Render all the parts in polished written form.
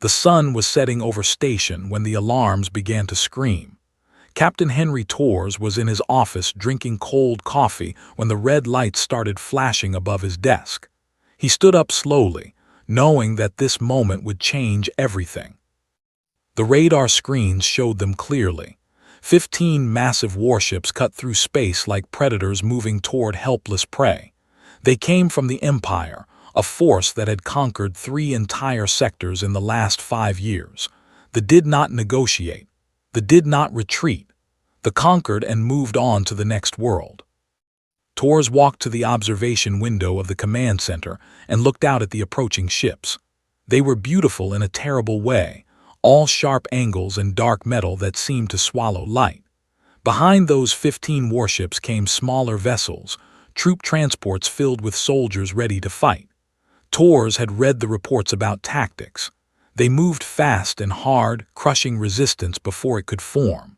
The sun was setting over station when the alarms began to scream. Captain Henry Torres was in his office drinking cold coffee when the red lights started flashing above his desk. He stood up slowly, knowing that this moment would change everything. The radar screens showed them clearly. 15 massive warships cut through space like predators moving toward helpless prey. They came from the Empire, a force that had conquered 3 entire sectors in the last 5 years. They did not negotiate. They did not retreat. They conquered and moved on to the next world. Torres walked to the observation window of the command center and looked out at the approaching ships. They were beautiful in a terrible way, all sharp angles and dark metal that seemed to swallow light. Behind those 15 warships came smaller vessels, troop transports filled with soldiers ready to fight. Torres had read the reports about tactics. They moved fast and hard, crushing resistance before it could form.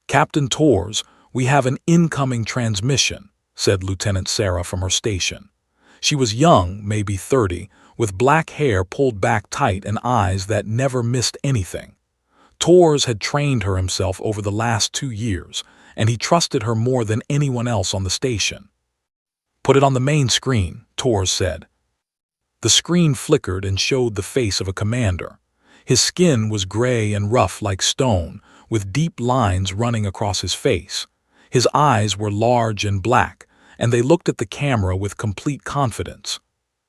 "Captain Torres, we have an incoming transmission," said Lieutenant Sarah from her station. She was young, maybe 30, with black hair pulled back tight and eyes that never missed anything. Torres had trained her himself over the last 2 years, and he trusted her more than anyone else on the station. "Put it on the main screen," Torres said. The screen flickered and showed the face of a commander. His skin was gray and rough like stone, with deep lines running across his face. His eyes were large and black, and they looked at the camera with complete confidence.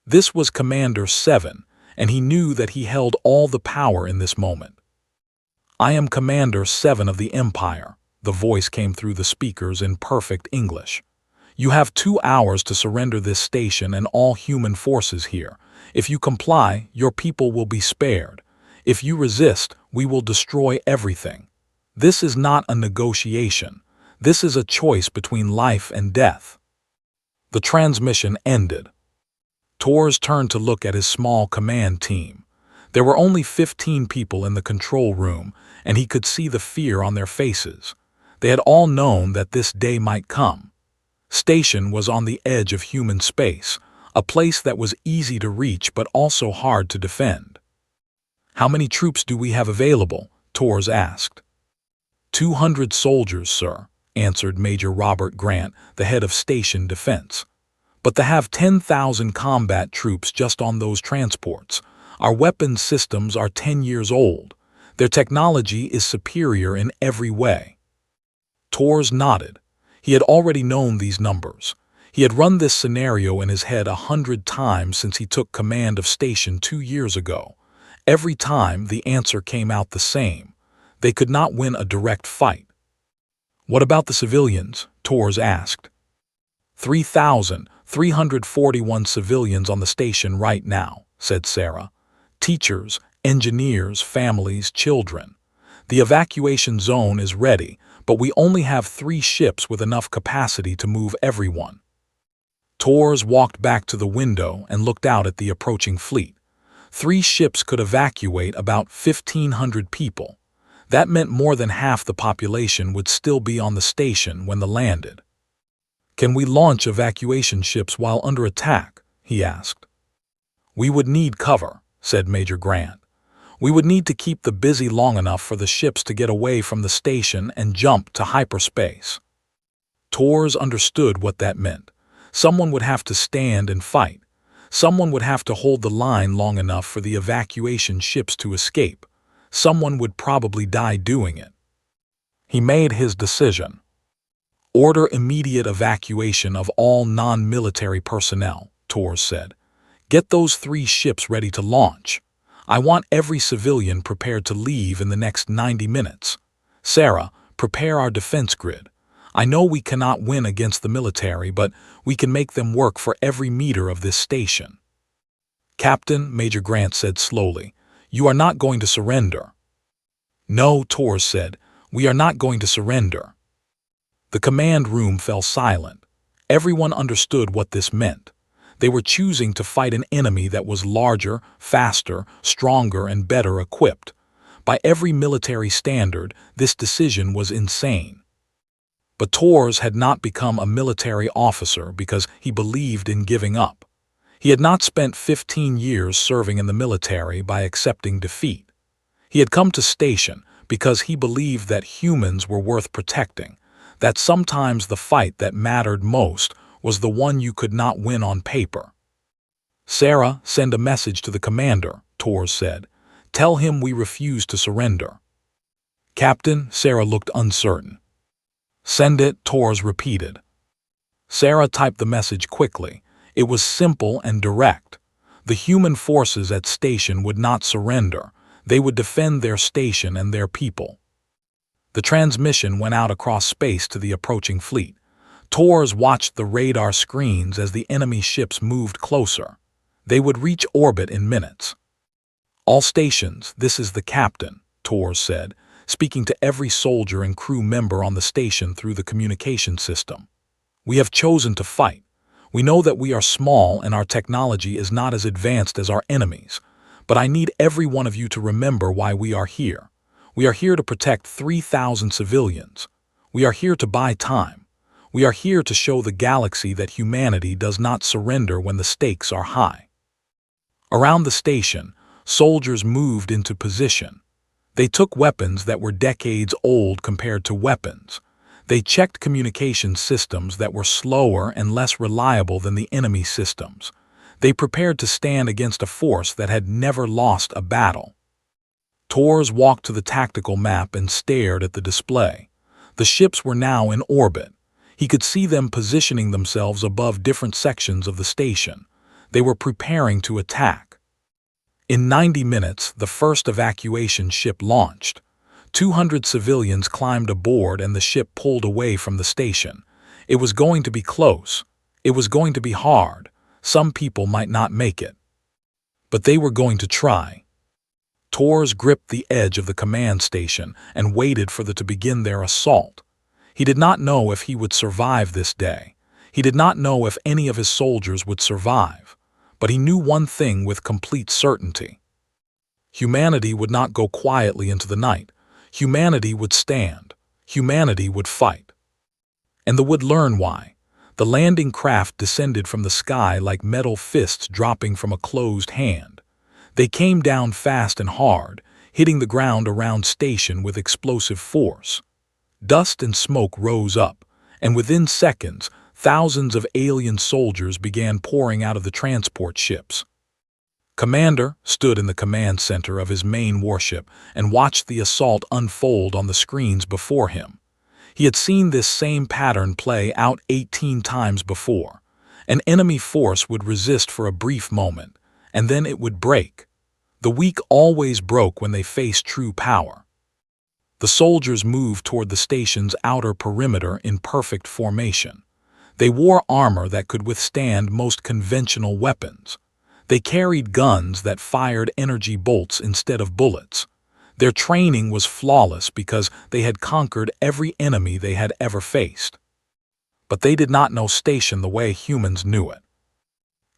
This was Commander 7, and he knew that he held all the power in this moment. "I am Commander 7 of the Empire," the voice came through the speakers in perfect English. "You have 2 hours to surrender this station and all human forces here. If you comply, your people will be spared. If you resist, we will destroy everything. This is not a negotiation. This is a choice between life and death." The transmission ended. Torres turned to look at his small command team. There were only 15 people in the control room, and he could see the fear on their faces. They had all known that this day might come. Station was on the edge of human space, a place that was easy to reach but also hard to defend. "How many troops do we have available?" Torres asked. 200 soldiers, sir," answered Major Robert Grant, the head of station defense. "But they have 10,000 combat troops just on those transports. Our weapons systems are 10 years old. Their technology is superior in every way." Torres nodded. He had already known these numbers. He had run this scenario in his head 100 times since he took command of station 2 years ago. Every time the answer came out the same. They could not win a direct fight. "What about the civilians?" Torres asked. 3,341 civilians on the station right now," said Sarah. "Teachers, engineers, families, children. The evacuation zone is ready, but we only have 3 ships with enough capacity to move everyone." Torres walked back to the window and looked out at the approaching fleet. 3 ships could evacuate about 1,500 people. That meant more than half the population would still be on the station when they landed. "Can we launch evacuation ships while under attack?" he asked. "We would need cover," said Major Grant. "We would need to keep them busy long enough for the ships to get away from the station and jump to hyperspace." Torres understood what that meant. Someone would have to stand and fight. Someone would have to hold the line long enough for the evacuation ships to escape. Someone would probably die doing it. He made his decision. "Order immediate evacuation of all non-military personnel," Torres said. "Get those 3 ships ready to launch. I want every civilian prepared to leave in the next 90 minutes. Sarah, prepare our defense grid. I know we cannot win against the military, but we can make them work for every meter of this station." "Captain," Major Grant said slowly, "you are not going to surrender." "No," Torres said, "we are not going to surrender." The command room fell silent. Everyone understood what this meant. They were choosing to fight an enemy that was larger, faster, stronger, and better equipped. By every military standard, this decision was insane. But Torres had not become a military officer because he believed in giving up. He had not spent 15 years serving in the military by accepting defeat. He had come to station because he believed that humans were worth protecting, that sometimes the fight that mattered most was the one you could not win on paper. "Sarah, send a message to the commander," Tors said. "Tell him we refuse to surrender." "Captain," Sarah looked uncertain. "Send it," Tors repeated. Sarah typed the message quickly. It was simple and direct. The human forces at station would not surrender. They would defend their station and their people. The transmission went out across space to the approaching fleet. Tors watched the radar screens as the enemy ships moved closer. They would reach orbit in minutes. "All stations, this is the captain," Tors said, speaking to every soldier and crew member on the station through the communication system. "We have chosen to fight. We know that we are small and our technology is not as advanced as our enemies, but I need every one of you to remember why we are here. We are here to protect 3,000 civilians. We are here to buy time. We are here to show the galaxy that humanity does not surrender when the stakes are high." Around the station, soldiers moved into position. They took weapons that were decades old compared to weapons. They checked communication systems that were slower and less reliable than the enemy systems. They prepared to stand against a force that had never lost a battle. Tors walked to the tactical map and stared at the display. The ships were now in orbit. He could see them positioning themselves above different sections of the station. They were preparing to attack. In 90 minutes, the first evacuation ship launched. 200 civilians climbed aboard and the ship pulled away from the station. It was going to be close. It was going to be hard. Some people might not make it. But they were going to try. Tors gripped the edge of the command station and waited for them to begin their assault. He did not know if he would survive this day. He did not know if any of his soldiers would survive. But he knew one thing with complete certainty. Humanity would not go quietly into the night. Humanity would stand. Humanity would fight. And they would learn why. The landing craft descended from the sky like metal fists dropping from a closed hand. They came down fast and hard, hitting the ground around station with explosive force. Dust and smoke rose up, and within seconds, thousands of alien soldiers began pouring out of the transport ships. Commander stood in the command center of his main warship and watched the assault unfold on the screens before him. He had seen this same pattern play out 18 times before. An enemy force would resist for a brief moment, and then it would break. The weak always broke when they faced true power. The soldiers moved toward the station's outer perimeter in perfect formation. They wore armor that could withstand most conventional weapons. They carried guns that fired energy bolts instead of bullets. Their training was flawless because they had conquered every enemy they had ever faced. But they did not know station the way humans knew it.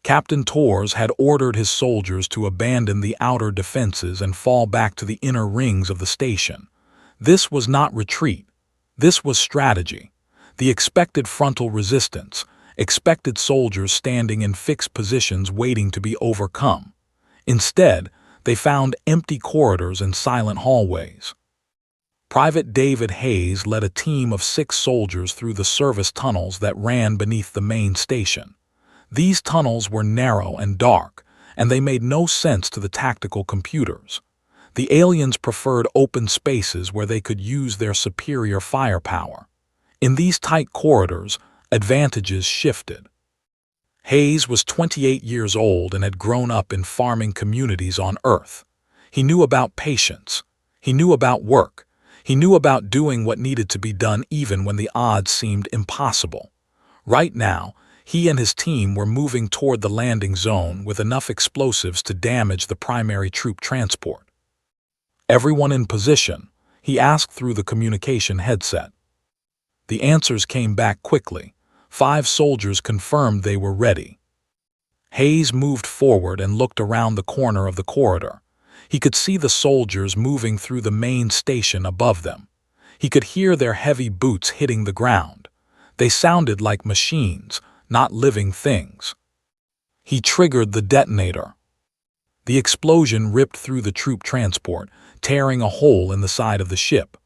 Captain Tors had ordered his soldiers to abandon the outer defenses and fall back to the inner rings of the station. This was not retreat. This was strategy. The expected frontal resistance, expected soldiers standing in fixed positions waiting to be overcome. Instead, they found empty corridors and silent hallways. Private David Hayes led a team of 6 soldiers through the service tunnels that ran beneath the main station. These tunnels were narrow and dark, and they made no sense to the tactical computers. The aliens preferred open spaces where they could use their superior firepower. In these tight corridors, advantages shifted. Hayes was 28 years old and had grown up in farming communities on Earth. He knew about patience. He knew about work. He knew about doing what needed to be done even when the odds seemed impossible. Right now, he and his team were moving toward the landing zone with enough explosives to damage the primary troop transport. "Everyone in position?" he asked through the communication headset. The answers came back quickly. 5 soldiers confirmed they were ready. Hayes moved forward and looked around the corner of the corridor. He could see the soldiers moving through the main station above them. He could hear their heavy boots hitting the ground. They sounded like machines, not living things. He triggered the detonator. The explosion ripped through the troop transport, tearing a hole in the side of the ship.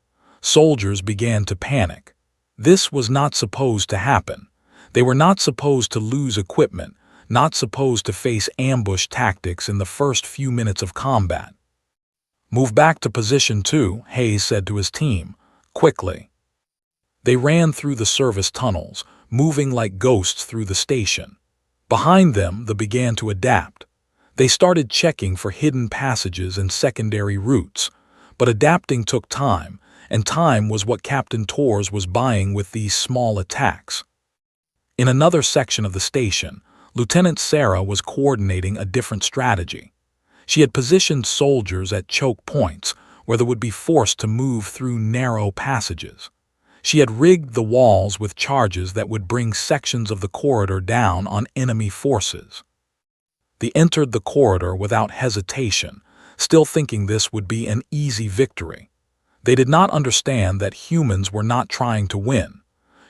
Soldiers began to panic. This was not supposed to happen. They were not supposed to lose equipment, not supposed to face ambush tactics in the first few minutes of combat. "Move back to position 2, Hayes said to his team, quickly. They ran through the service tunnels, moving like ghosts through the station. Behind them, they began to adapt. They started checking for hidden passages and secondary routes, but adapting took time, and time was what Captain Torres was buying with these small attacks. In another section of the station, Lieutenant Sarah was coordinating a different strategy. She had positioned soldiers at choke points where they would be forced to move through narrow passages. She had rigged the walls with charges that would bring sections of the corridor down on enemy forces. They entered the corridor without hesitation, still thinking this would be an easy victory. They did not understand that humans were not trying to win.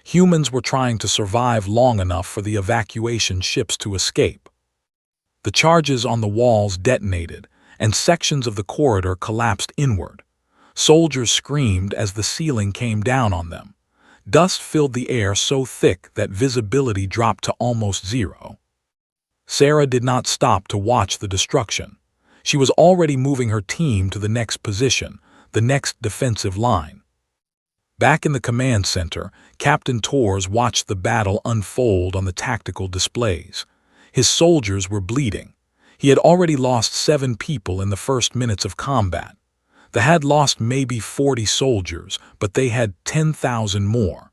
Humans were trying to survive long enough for the evacuation ships to escape. The charges on the walls detonated, and sections of the corridor collapsed inward. Soldiers screamed as the ceiling came down on them. Dust filled the air so thick that visibility dropped to almost zero. Sarah did not stop to watch the destruction. She was already moving her team to the next position, the next defensive line. Back in the command center, Captain Torres watched the battle unfold on the tactical displays. His soldiers were bleeding. He had already lost 7 people in the first minutes of combat. They had lost maybe 40 soldiers, but they had 10,000 more.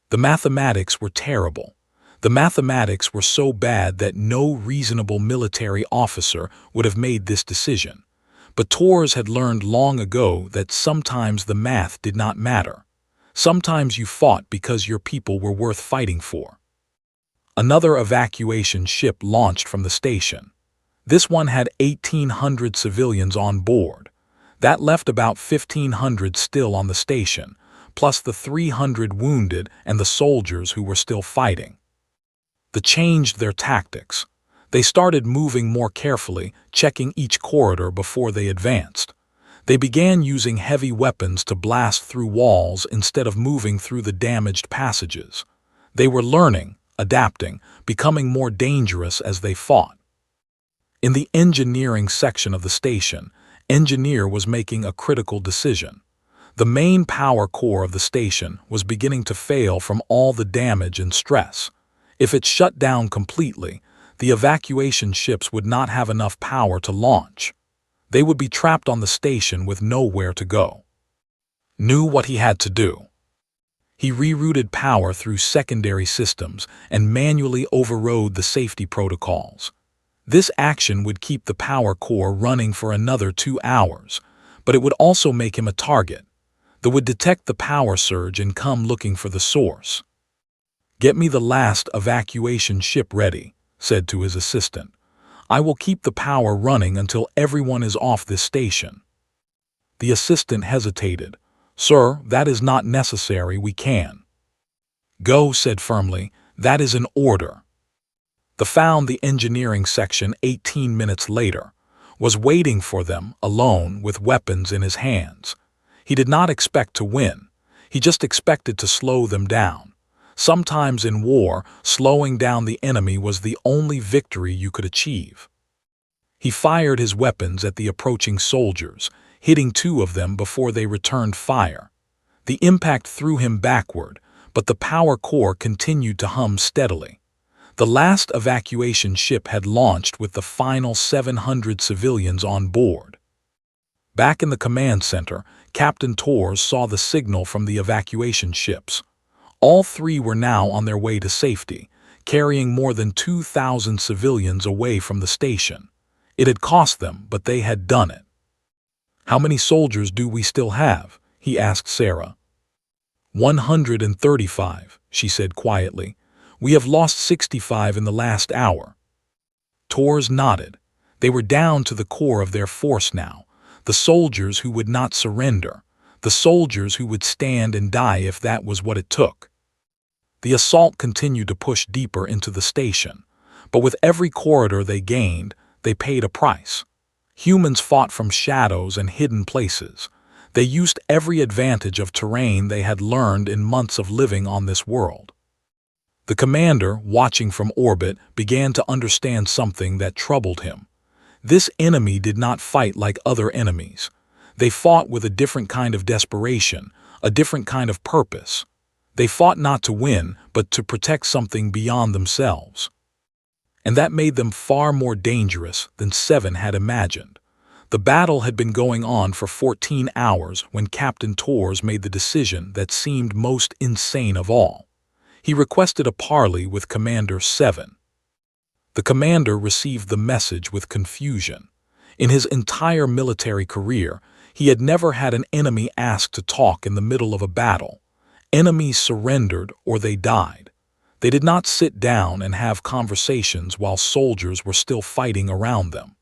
The mathematics were terrible. The mathematics were so bad that no reasonable military officer would have made this decision. But Torres had learned long ago that sometimes the math did not matter. Sometimes you fought because your people were worth fighting for. Another evacuation ship launched from the station. This one had 1,800 civilians on board. That left about 1,500 still on the station, plus the 300 wounded and the soldiers who were still fighting. They changed their tactics. They started moving more carefully, checking each corridor before they advanced. They began using heavy weapons to blast through walls instead of moving through the damaged passages. They were learning, adapting, becoming more dangerous as they fought. In the engineering section of the station, Engineer was making a critical decision. The main power core of the station was beginning to fail from all the damage and stress. If it shut down completely, the evacuation ships would not have enough power to launch. They would be trapped on the station with nowhere to go. Knew what he had to do. He rerouted power through secondary systems and manually overrode the safety protocols. This action would keep the power core running for another 2 hours, but it would also make him a target. They would detect the power surge and come looking for the source. "Get me the last evacuation ship ready," said to his assistant. "I will keep the power running until everyone is off this station." The assistant hesitated. "Sir, that is not necessary, we can." "Go," said firmly, "that is an order." They found the engineering section 18 minutes later, was waiting for them, alone, with weapons in his hands. He did not expect to win. He just expected to slow them down. Sometimes in war, slowing down the enemy was the only victory you could achieve. He fired his weapons at the approaching soldiers, hitting 2 of them before they returned fire. The impact threw him backward, but the power core continued to hum steadily. The last evacuation ship had launched with the final 700 civilians on board. Back in the command center, Captain Torres saw the signal from the evacuation ships. All 3 were now on their way to safety, carrying more than 2,000 civilians away from the station. It had cost them, but they had done it. "How many soldiers do we still have?" he asked Sarah. 135, she said quietly. "We have lost 65 in the last hour." Torres nodded. They were down to the core of their force now, the soldiers who would not surrender, the soldiers who would stand and die if that was what it took. The assault continued to push deeper into the station, But with every corridor they gained, they paid a price. Humans fought from shadows and hidden places. They used every advantage of terrain they had learned in months of living on this world. The commander, watching from orbit, began to understand something that troubled him. This enemy did not fight like other enemies. They fought with a different kind of desperation, a different kind of purpose. They fought not to win, but to protect something beyond themselves. And that made them far more dangerous than Seven had imagined. The battle had been going on for 14 hours when Captain Torres made the decision that seemed most insane of all. He requested a parley with Commander Seven. The commander received the message with confusion. In his entire military career, he had never had an enemy ask to talk in the middle of a battle. Enemies surrendered or they died. They did not sit down and have conversations while soldiers were still fighting around them.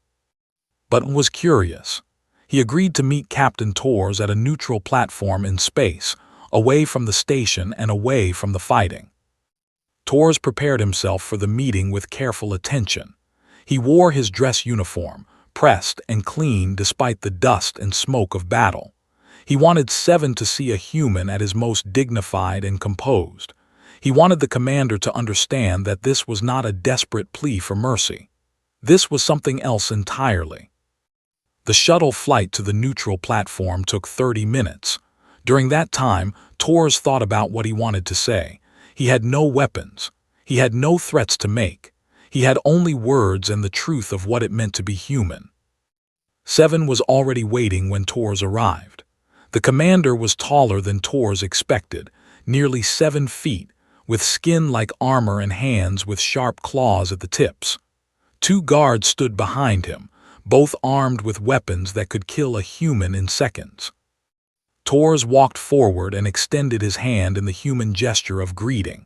Button was curious. He agreed to meet Captain Torres at a neutral platform in space, away from the station and away from the fighting. Torres prepared himself for the meeting with careful attention. He wore his dress uniform, pressed and clean despite the dust and smoke of battle. He wanted Seven to see a human at his most dignified and composed. He wanted the commander to understand that this was not a desperate plea for mercy. This was something else entirely. The shuttle flight to the neutral platform took 30 minutes. During that time, Torres thought about what he wanted to say. He had no weapons. He had no threats to make. He had only words and the truth of what it meant to be human. Seven was already waiting when Torres arrived. The commander was taller than Torres expected, nearly 7 feet, with skin like armor and hands with sharp claws at the tips. 2 guards stood behind him, both armed with weapons that could kill a human in seconds. Torres walked forward and extended his hand in the human gesture of greeting,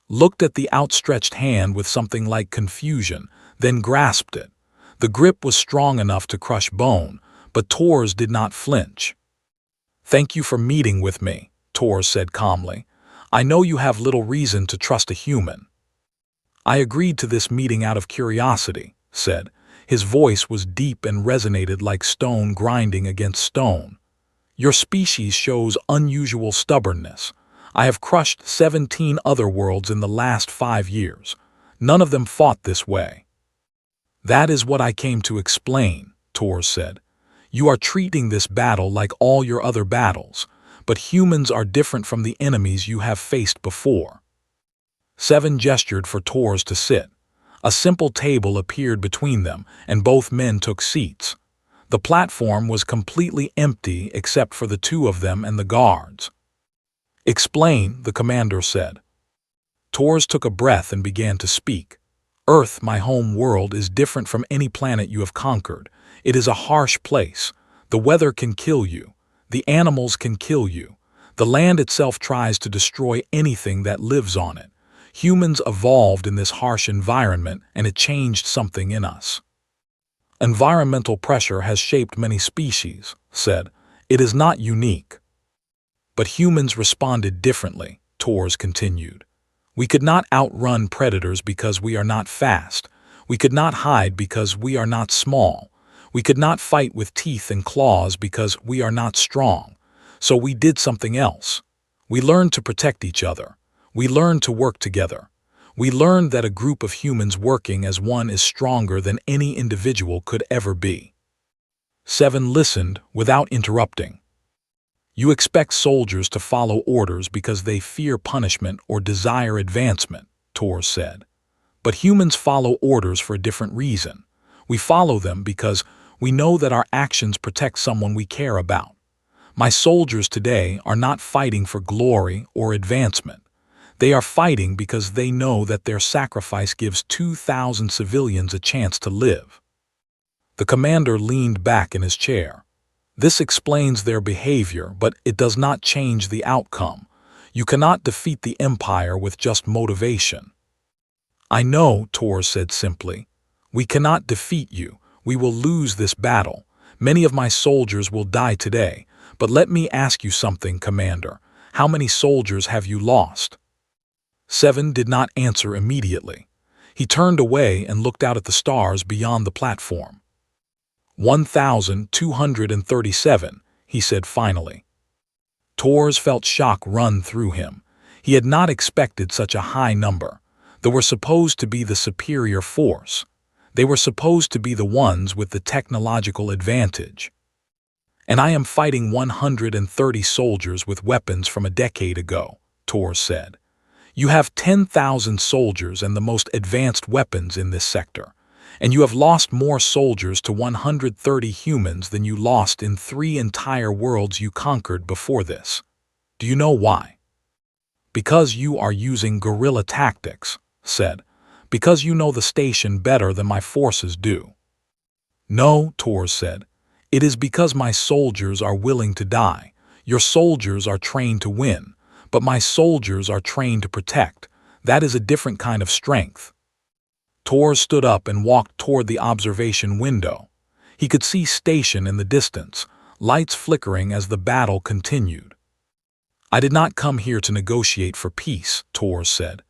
looked at the outstretched hand with something like confusion, then grasped it. The grip was strong enough to crush bone, but Torres did not flinch. "Thank you for meeting with me," Torres said calmly. "I know you have little reason to trust a human." "I agreed to this meeting out of curiosity," said. His voice was deep and resonated like stone grinding against stone. "Your species shows unusual stubbornness. I have crushed 17 other worlds in the last 5 years. None of them fought this way." "That is what I came to explain," Torres said. "You are treating this battle like all your other battles, but humans are different from the enemies you have faced before." Seven gestured for Torres to sit. A simple table appeared between them, and both men took seats. The platform was completely empty except for the 2 of them and the guards. "Explain," the commander said. Torres took a breath and began to speak. "Earth, my home world, is different from any planet you have conquered. It is a harsh place. The weather can kill you. The animals can kill you. The land itself tries to destroy anything that lives on it. Humans evolved in this harsh environment, and it changed something in us. Environmental pressure has shaped many species," said. "It is not unique." "But humans responded differently," Torres continued. "We could not outrun predators because we are not fast. We could not hide because we are not small. We could not fight with teeth and claws because we are not strong. So we did something else. We learned to protect each other. We learned to work together. We learned that a group of humans working as one is stronger than any individual could ever be." Seven listened without interrupting. "You expect soldiers to follow orders because they fear punishment or desire advancement," Torres said. "But humans follow orders for a different reason. We follow them because we know that our actions protect someone we care about. My soldiers today are not fighting for glory or advancement. They are fighting because they know that their sacrifice gives 2,000 civilians a chance to live." The commander leaned back in his chair. "This explains their behavior, but it does not change the outcome. You cannot defeat the Empire with just motivation." "I know," Torres said simply. "We cannot defeat you. We will lose this battle. Many of my soldiers will die today. But let me ask you something, Commander. How many soldiers have you lost?" Seven did not answer immediately. He turned away and looked out at the stars beyond the platform. 1,237, he said finally. Tors felt shock run through him. He had not expected such a high number. They were supposed to be the superior force. They were supposed to be the ones with the technological advantage. And I am fighting 130 soldiers with weapons from a decade ago, Tors said. You have 10,000 soldiers and the most advanced weapons in this sector, and you have lost more soldiers to 130 humans than you lost in 3 entire worlds you conquered before this. Do you know why? Because you are using guerrilla tactics, said. Because you know the station better than my forces do. No, Tors said. It is because my soldiers are willing to die. Your soldiers are trained to win, but my soldiers are trained to protect. That is a different kind of strength. Tors stood up and walked toward the observation window. He could see station in the distance, lights flickering as the battle continued. I did not come here to negotiate for peace, Tors said.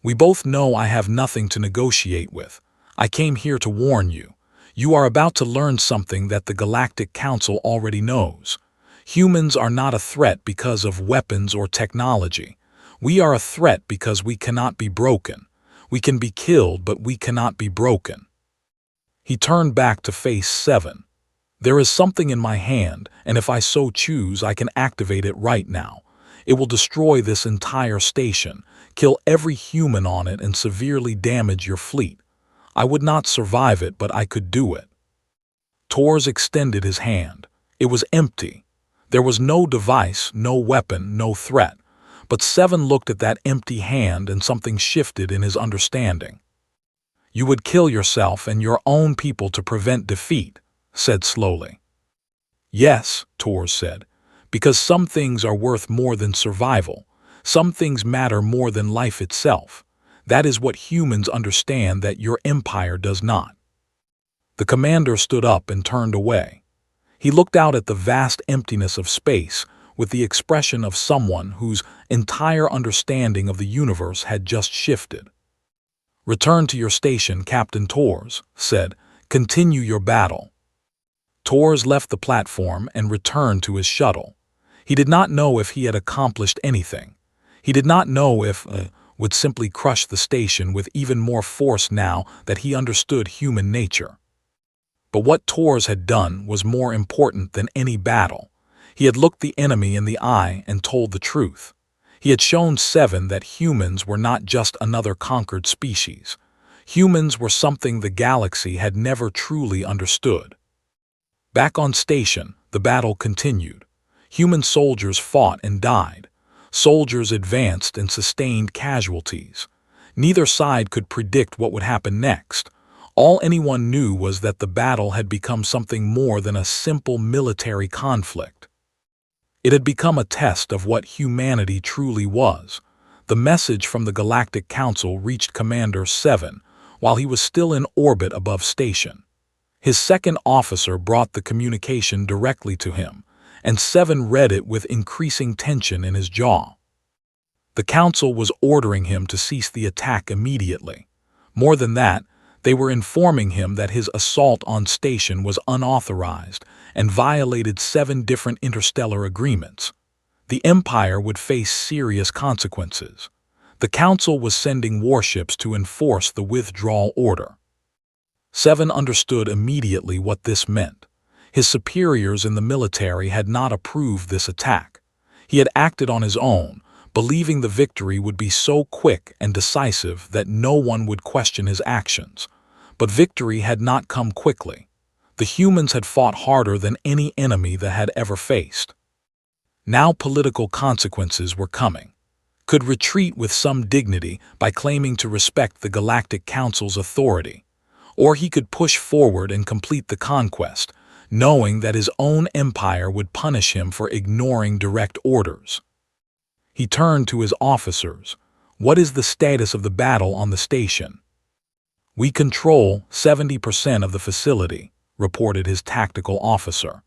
We both know I have nothing to negotiate with. I came here to warn you. You are about to learn something that the Galactic Council already knows. Humans are not a threat because of weapons or technology. We are a threat because we cannot be broken. We can be killed, but we cannot be broken. He turned back to face 7. There is something in my hand, and if I so choose, I can activate it right now. It will destroy this entire station, kill every human on it, and severely damage your fleet. I would not survive it, but I could do it. Tors extended his hand. It was empty. There was no device, no weapon, no threat. But 7 looked at that empty hand and something shifted in his understanding. You would kill yourself and your own people to prevent defeat, said slowly. Yes, Tors said, because some things are worth more than survival. Some things matter more than life itself. That is what humans understand that your empire does not. The commander stood up and turned away. He looked out at the vast emptiness of space with the expression of someone whose entire understanding of the universe had just shifted. Return to your station, Captain Tors said. Continue your battle. Tors left the platform and returned to his shuttle. He did not know if he had accomplished anything. He did not know if would simply crush the station with even more force now that he understood human nature. But what Tors had done was more important than any battle. He had looked the enemy in the eye and told the truth. He had shown 7 that humans were not just another conquered species. Humans were something the galaxy had never truly understood. Back on station, the battle continued. Human soldiers fought and died. Soldiers advanced and sustained casualties. Neither side could predict what would happen next. All anyone knew was that the battle had become something more than a simple military conflict. It had become a test of what humanity truly was. The message from the Galactic Council reached Commander 7 while he was still in orbit above station. His second officer brought the communication directly to him, and 7 read it with increasing tension in his jaw. The Council was ordering him to cease the attack immediately. More than that, they were informing him that his assault on station was unauthorized and violated 7 different interstellar agreements. The Empire would face serious consequences. The Council was sending warships to enforce the withdrawal order. 7 understood immediately what this meant. His superiors in the military had not approved this attack. He had acted on his own, believing the victory would be so quick and decisive that no one would question his actions. But victory had not come quickly. The humans had fought harder than any enemy that had ever faced. Now political consequences were coming. Could retreat with some dignity by claiming to respect the Galactic Council's authority, or he could push forward and complete the conquest, knowing that his own empire would punish him for ignoring direct orders. He turned to his officers. What is the status of the battle on the station? We control 70% of the facility, reported his tactical officer.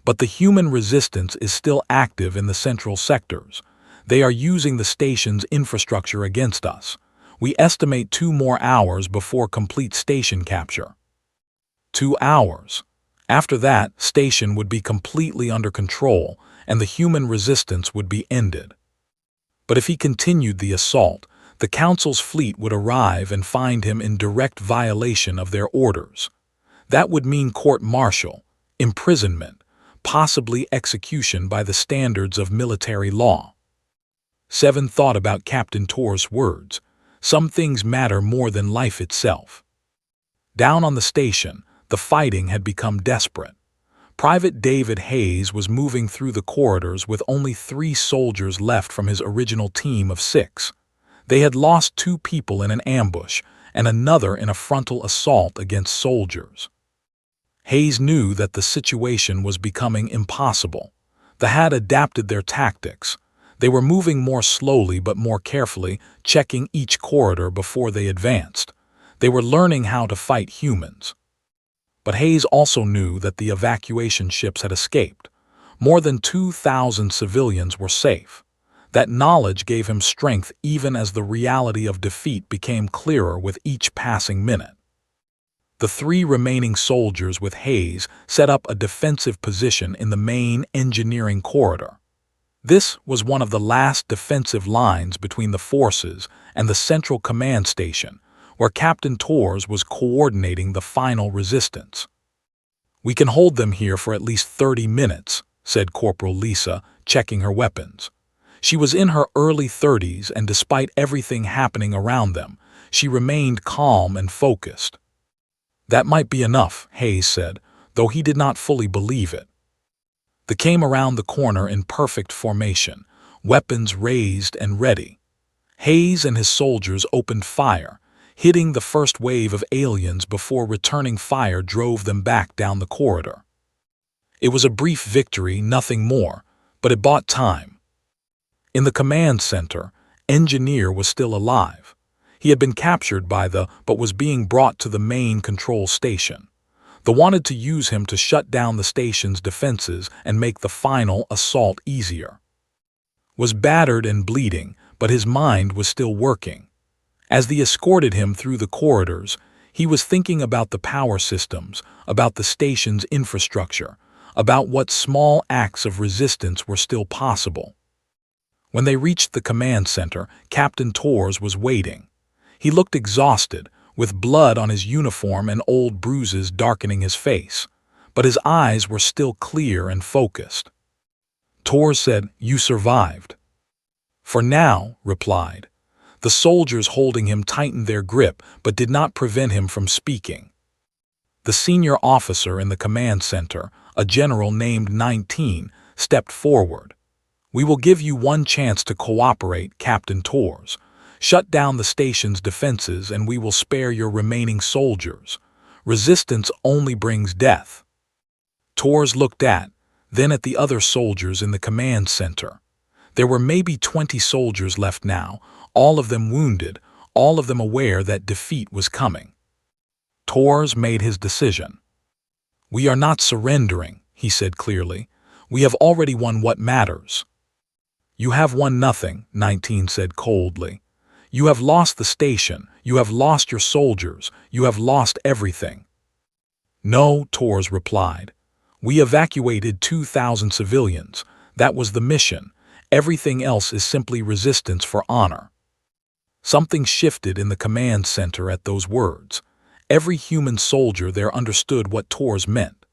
But the human resistance is still active in the central sectors. They are using the station's infrastructure against us. We estimate 2 more hours before complete station capture. 2 hours. After that, station would be completely under control, and the human resistance would be ended. But if he continued the assault, the Council's fleet would arrive and find him in direct violation of their orders. That would mean court-martial, imprisonment, possibly execution by the standards of military law. Seven thought about Captain Tor's words. Some things matter more than life itself. Down on the station, the fighting had become desperate. Private David Hayes was moving through the corridors with only 3 soldiers left from his original team of 6. They had lost 2 people in an ambush and another in a frontal assault against soldiers. Hayes knew that the situation was becoming impossible. They had adapted their tactics. They were moving more slowly but more carefully, checking each corridor before they advanced. They were learning how to fight humans. But Hayes also knew that the evacuation ships had escaped. More than 2,000 civilians were safe. That knowledge gave him strength even as the reality of defeat became clearer with each passing minute. The 3 remaining soldiers with Hayes set up a defensive position in the main engineering corridor. This was one of the last defensive lines between the forces and the central command station, where Captain Tors was coordinating the final resistance. "We can hold them here for at least 30 minutes, said Corporal Lisa, checking her weapons. She was in her early 30s, and despite everything happening around them, she remained calm and focused. "That might be enough," Hayes said, though he did not fully believe it. They came around the corner in perfect formation, weapons raised and ready. Hayes and his soldiers opened fire, hitting the first wave of aliens before returning fire drove them back down the corridor. It was a brief victory, nothing more, but it bought time. In the command center, Engineer was still alive. He had been captured but was being brought to the main control station. They wanted to use him to shut down the station's defenses and make the final assault easier. Was battered and bleeding, but his mind was still working. As they escorted him through the corridors, he was thinking about the power systems, about the station's infrastructure, about what small acts of resistance were still possible. When they reached the command center, Captain Tors was waiting. He looked exhausted, with blood on his uniform and old bruises darkening his face, but his eyes were still clear and focused. Tors said, "You survived." "For now," replied. The soldiers holding him tightened their grip but did not prevent him from speaking. The senior officer in the command center, a general named 19, stepped forward. "We will give you one chance to cooperate, Captain Tors. Shut down the station's defenses and we will spare your remaining soldiers. Resistance only brings death." Tors looked then at the other soldiers in the command center. There were maybe 20 soldiers left now, all of them wounded, all of them aware that defeat was coming. Tors made his decision. "We are not surrendering," he said clearly. "We have already won what matters." "You have won nothing," 19 said coldly. "You have lost the station, you have lost your soldiers, you have lost everything." "No," Tors replied. "We evacuated 2,000 civilians. That was the mission. Everything else is simply resistance for honor." Something shifted in the command center at those words. Every human soldier there understood what Tors meant.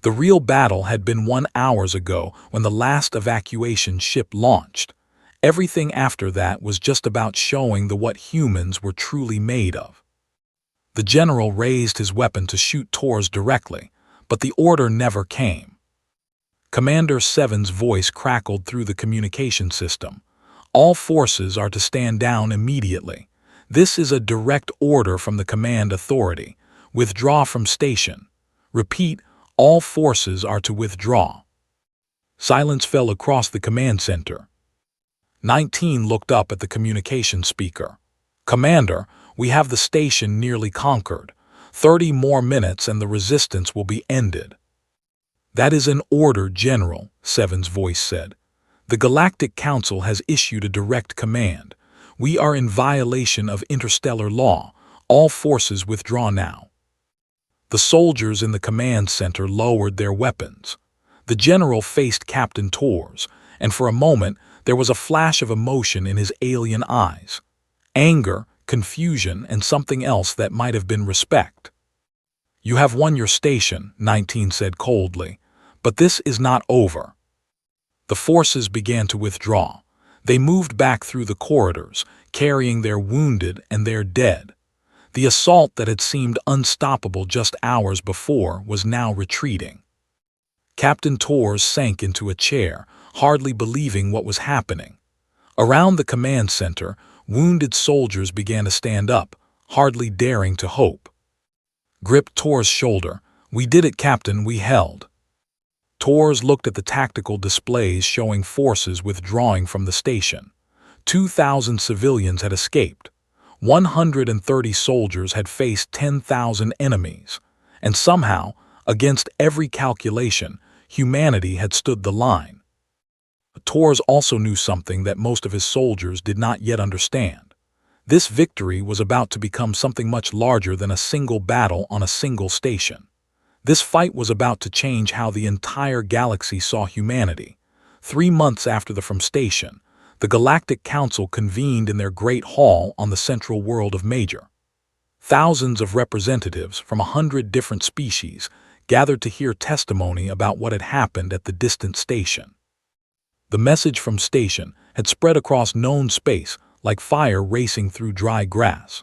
The real battle had been won hours ago when the last evacuation ship launched. Everything after that was just about showing what humans were truly made of. The general raised his weapon to shoot Tors directly, but the order never came. Commander Seven's voice crackled through the communication system. "All forces are to stand down immediately. This is a direct order from the command authority. Withdraw from station. Repeat, all forces are to withdraw." Silence fell across the command center. 19 looked up at the communication speaker. "Commander, we have the station nearly conquered. 30 more minutes and the resistance will be ended." "That is an order, General," Seven's voice said. "The Galactic Council has issued a direct command. We are in violation of interstellar law. All forces withdraw now." The soldiers in the command center lowered their weapons. The general faced Captain Torres, and for a moment there was a flash of emotion in his alien eyes. Anger, confusion, and something else that might have been respect. "You have won your station," 19 said coldly, "but this is not over." The forces began to withdraw. They moved back through the corridors, carrying their wounded and their dead. The assault that had seemed unstoppable just hours before was now retreating. Captain Torres sank into a chair, hardly believing what was happening. Around the command center, wounded soldiers began to stand up, hardly daring to hope. Gripped Torres' shoulder. "We did it, Captain, we held." Torres looked at the tactical displays showing forces withdrawing from the station. 2,000 civilians had escaped. 130 soldiers had faced 10,000 enemies. And somehow, against every calculation, humanity had stood the line. Torres also knew something that most of his soldiers did not yet understand. This victory was about to become something much larger than a single battle on a single station. This fight was about to change how the entire galaxy saw humanity. 3 months after the From Station, the Galactic Council convened in their Great Hall on the central world of Major. Thousands of representatives from 100 different species gathered to hear testimony about what had happened at the distant station. The message from Station had spread across known space like fire racing through dry grass.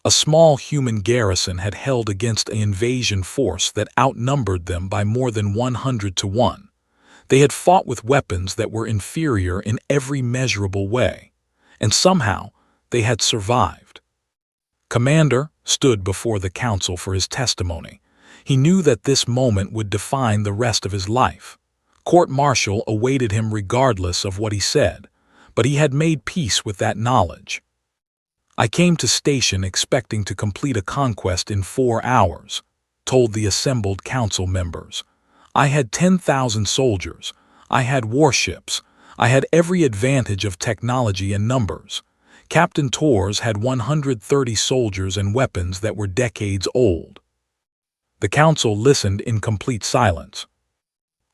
A small human garrison had held against an invasion force that outnumbered them by more than 100 to 1. They had fought with weapons that were inferior in every measurable way, and somehow they had survived. Commander stood before the council for his testimony. He knew that this moment would define the rest of his life. Court-martial awaited him regardless of what he said, but he had made peace with that knowledge. "I came to Station expecting to complete a conquest in 4 hours, told the assembled council members. I had 10,000 soldiers, I had warships, I had every advantage of technology and numbers. Captain Torres had 130 soldiers and weapons that were decades old." The council listened in complete silence.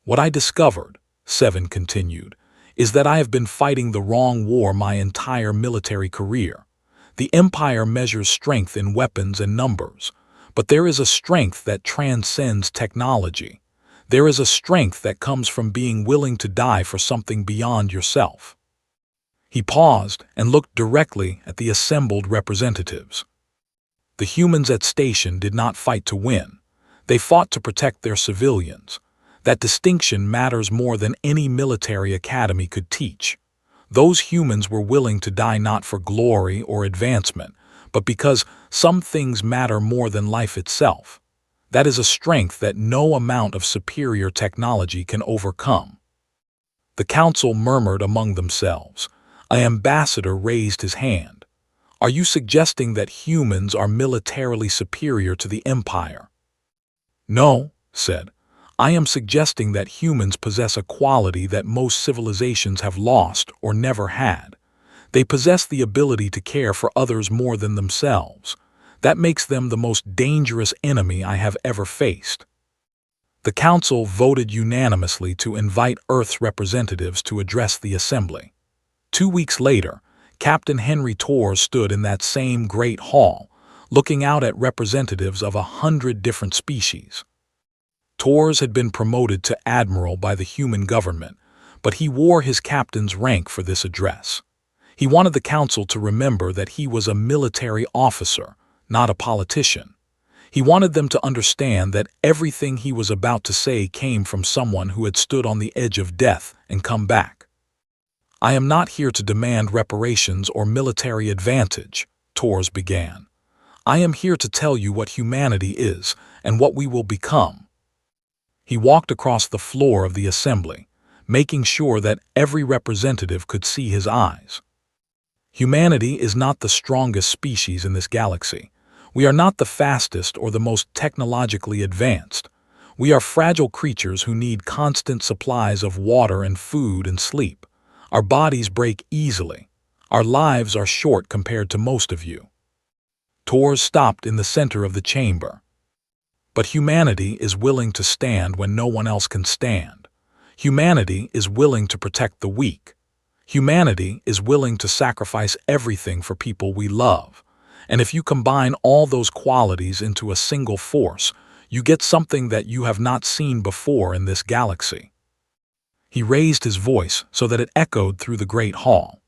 "What I discovered," Seven continued, "is that I have been fighting the wrong war my entire military career. The Empire measures strength in weapons and numbers, but there is a strength that transcends technology. There is a strength that comes from being willing to die for something beyond yourself." He paused and looked directly at the assembled representatives. The humans at Station did not fight to win. They fought to protect their civilians. That distinction matters more than any military academy could teach. Those humans were willing to die not for glory or advancement, but because some things matter more than life itself. That is a strength that no amount of superior technology can overcome. The council murmured among themselves. An ambassador raised his hand. "Are you suggesting that humans are militarily superior to the Empire?" "No," said. "I am suggesting that humans possess a quality that most civilizations have lost or never had. They possess the ability to care for others more than themselves. That makes them the most dangerous enemy I have ever faced." The council voted unanimously to invite Earth's representatives to address the assembly. 2 weeks later, Captain Henry Torres stood in that same great hall, looking out at representatives of 100 different species. Torres had been promoted to admiral by the human government, but he wore his captain's rank for this address. He wanted the council to remember that he was a military officer, not a politician. He wanted them to understand that everything he was about to say came from someone who had stood on the edge of death and come back. "I am not here to demand reparations or military advantage," Torres began. "I am here to tell you what humanity is and what we will become." He walked across the floor of the assembly, making sure that every representative could see his eyes. "Humanity is not the strongest species in this galaxy. We are not the fastest or the most technologically advanced. We are fragile creatures who need constant supplies of water and food and sleep. Our bodies break easily. Our lives are short compared to most of you. Tors stopped in the center of the chamber. But humanity is willing to stand when no one else can stand. Humanity is willing to protect the weak. Humanity is willing to sacrifice everything for people we love. And if you combine all those qualities into a single force, you get something that you have not seen before in this galaxy. He raised his voice so that it echoed through the great hall.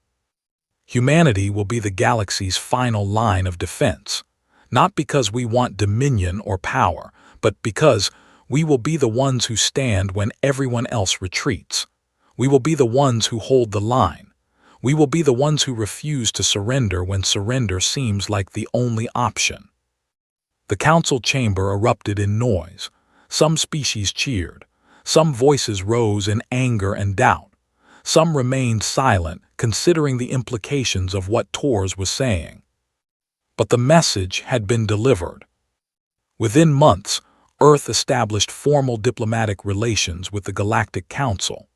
Humanity will be the galaxy's final line of defense, not because we want dominion or power, but because we will be the ones who stand when everyone else retreats. We will be the ones who hold the line. We will be the ones who refuse to surrender when surrender seems like the only option. The council chamber erupted in noise. Some species cheered. Some voices rose in anger and doubt. Some remained silent, considering the implications of what Tors was saying. But the message had been delivered. Within months, Earth established formal diplomatic relations with the Galactic Council.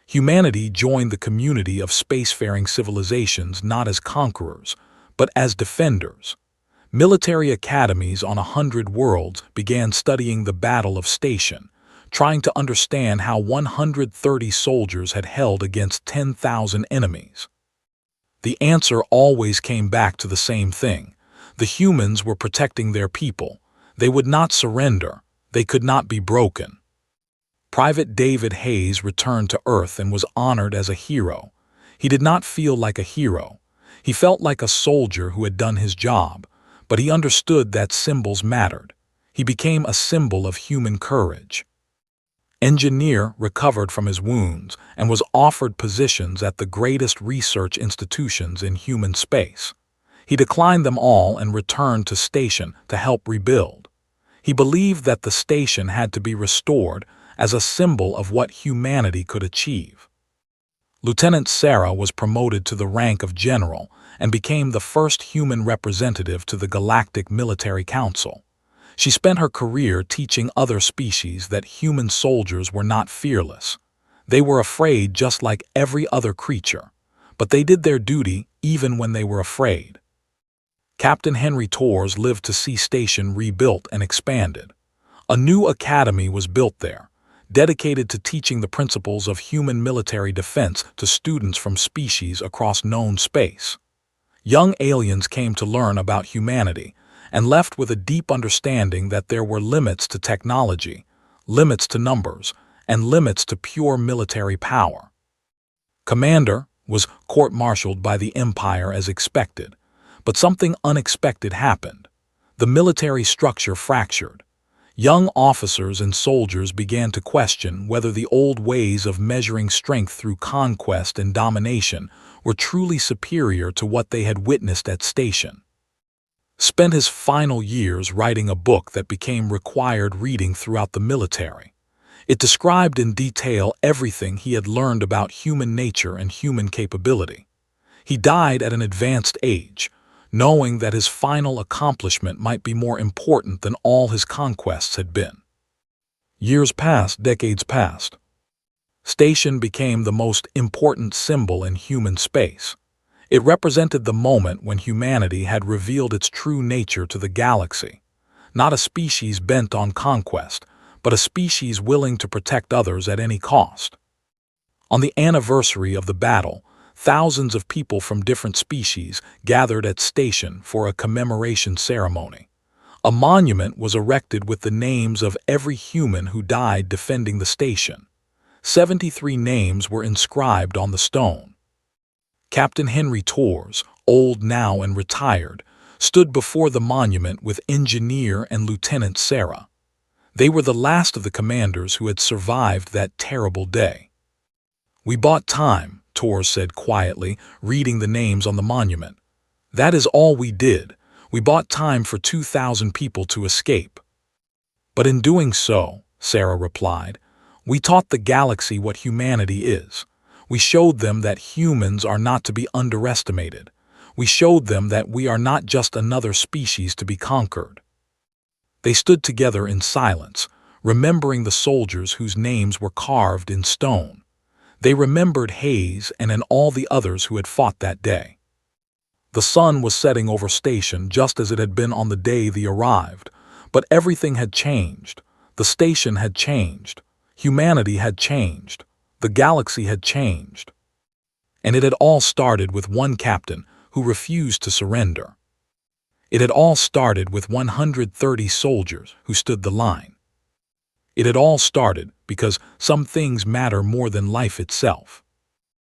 Humanity joined the community of spacefaring civilizations not as conquerors, but as defenders. Military academies on 100 worlds began studying the Battle of Station, trying to understand how 130 soldiers had held against 10,000 enemies. The answer always came back to the same thing. The humans were protecting their people. They would not surrender. They could not be broken. Private David Hayes returned to Earth and was honored as a hero. He did not feel like a hero. He felt like a soldier who had done his job, but he understood that symbols mattered. He became a symbol of human courage. Engineer recovered from his wounds and was offered positions at the greatest research institutions in human space. He declined them all and returned to Station to help rebuild. He believed that the station had to be restored as a symbol of what humanity could achieve. Lieutenant Sarah was promoted to the rank of general and became the first human representative to the Galactic Military Council. She spent her career teaching other species that human soldiers were not fearless. They were afraid just like every other creature, but they did their duty even when they were afraid. Captain Henry Tors lived to see Station rebuilt and expanded. A new academy was built there, dedicated to teaching the principles of human military defense to students from species across known space. Young aliens came to learn about humanity and left with a deep understanding that there were limits to technology, limits to numbers, and limits to pure military power. Commander was court-martialed by the Empire as expected, but something unexpected happened. The military structure fractured. Young officers and soldiers began to question whether the old ways of measuring strength through conquest and domination were truly superior to what they had witnessed at Station. Spent his final years writing a book that became required reading throughout the military. It described in detail everything he had learned about human nature and human capability. He died at an advanced age, knowing that his final accomplishment might be more important than all his conquests had been. Years passed, decades passed. Station became the most important symbol in human space. It represented the moment when humanity had revealed its true nature to the galaxy. Not a species bent on conquest, but a species willing to protect others at any cost. On the anniversary of the battle, thousands of people from different species gathered at Station for a commemoration ceremony. A monument was erected with the names of every human who died defending the station. 73 names were inscribed on the stone. Captain Henry Tors, old now and retired, stood before the monument with Engineer and Lieutenant Sarah. They were the last of the commanders who had survived that terrible day. "We bought time," Tors said quietly, reading the names on the monument. "That is all we did. We bought time for 2,000 people to escape." "But in doing so," Sarah replied, "we taught the galaxy what humanity is. We showed them that humans are not to be underestimated. We showed them that we are not just another species to be conquered." They stood together in silence, remembering the soldiers whose names were carved in stone. They remembered Hayes and all the others who had fought that day. The sun was setting over station just as it had been on the day they arrived, but everything had changed. The station had changed. Humanity had changed. The galaxy had changed. And it had all started with one captain who refused to surrender. It had all started with 130 soldiers who stood the line. It had all started because some things matter more than life itself.